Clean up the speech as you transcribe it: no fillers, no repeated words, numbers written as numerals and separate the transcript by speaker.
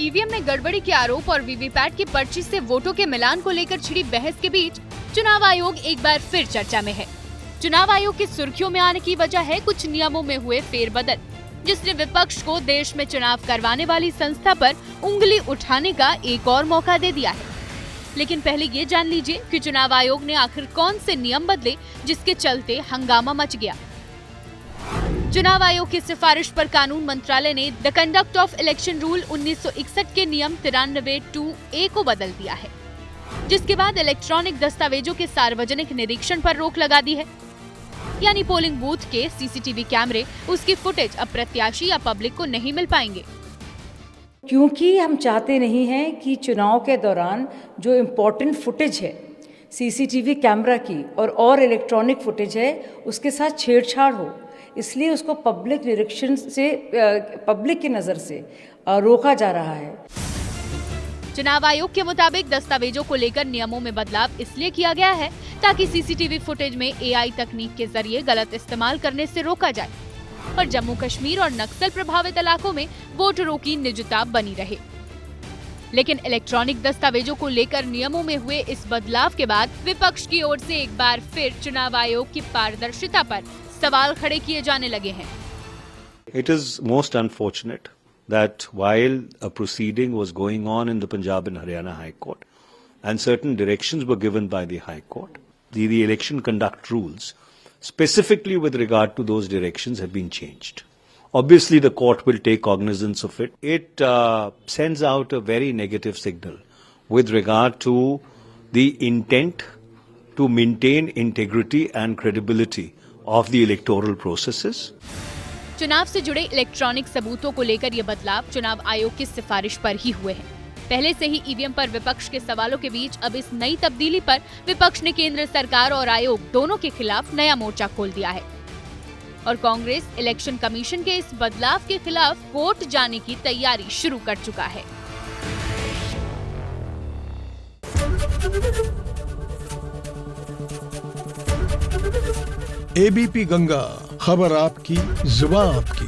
Speaker 1: EVM में गड़बड़ी के आरोप और वीवीपैट की पर्ची से वोटों के मिलान को लेकर छिड़ी बहस के बीच चुनाव आयोग एक बार फिर चर्चा में है। चुनाव आयोग की सुर्खियों में आने की वजह है कुछ नियमों में हुए फेरबदल, जिसने विपक्ष को देश में चुनाव करवाने वाली संस्था पर उंगली उठाने का एक और मौका दे दिया है। लेकिन पहले ये जान लीजिए कि चुनाव आयोग ने आखिर कौन से नियम बदले जिसके चलते हंगामा मच गया। चुनाव आयोग की सिफारिश पर कानून मंत्रालय ने the conduct of election rule 1961 के नियम 93(2)(a) को बदल दिया है, जिसके बाद इलेक्ट्रॉनिक दस्तावेजों के सार्वजनिक निरीक्षण पर रोक लगा दी है। यानी पोलिंग बूथ के सीसीटीवी कैमरे, उसकी फुटेज अब प्रत्याशी या पब्लिक को नहीं मिल पाएंगे,
Speaker 2: क्योंकि हम चाहते नहीं हैं कि चुनाव के दौरान जो इम्पोर्टेंट फुटेज है सीसीटीवी कैमरा की और इलेक्ट्रॉनिक फुटेज है उसके साथ छेड़छाड़ हो, इसलिए उसको पब्लिक निरीक्षण से पब्लिक की नज़र से रोका जा रहा है।
Speaker 1: चुनाव आयोग के मुताबिक दस्तावेजों को लेकर नियमों में बदलाव इसलिए किया गया है ताकि सीसीटीवी फुटेज में एआई तकनीक के जरिए गलत इस्तेमाल करने से रोका जाए और जम्मू कश्मीर और नक्सल प्रभावित इलाकों में वोटरों की निजता बनी रहे। लेकिन इलेक्ट्रॉनिक दस्तावेजों को लेकर नियमों में हुए इस बदलाव के बाद विपक्ष की ओर से एक बार फिर चुनाव आयोग की पारदर्शिता पर सवाल खड़े किए जाने लगे हैं।
Speaker 3: It is most unfortunate that while a proceeding was going on in the Punjab and Haryana High Court and certain directions were given by the High Court, the election conduct rules specifically with regard to those directions have been changed. Obviously, the court will take cognizance of it. It sends out a very negative signal with regard to the intent to maintain integrity and credibility of the electoral processes.
Speaker 1: चुनाव से जुड़े electronic सबूतों को लेकर ये बदलाव चुनाव आयोग की सिफारिश पर ही हुए हैं। पहले से ही ईवीएम पर विपक्ष के सवालों के बीच अब इस नई तब्दीली पर विपक्ष ने केंद्र सरकार और आयोग दोनों के खिलाफ नया मोर्चा खोल दिया है और कांग्रेस इलेक्शन कमीशन के इस बदलाव के खिलाफ कोर्ट जाने की तैयारी शुरू कर चुका है।
Speaker 4: एबीपी गंगा, खबर आपकी, जुबान आपकी।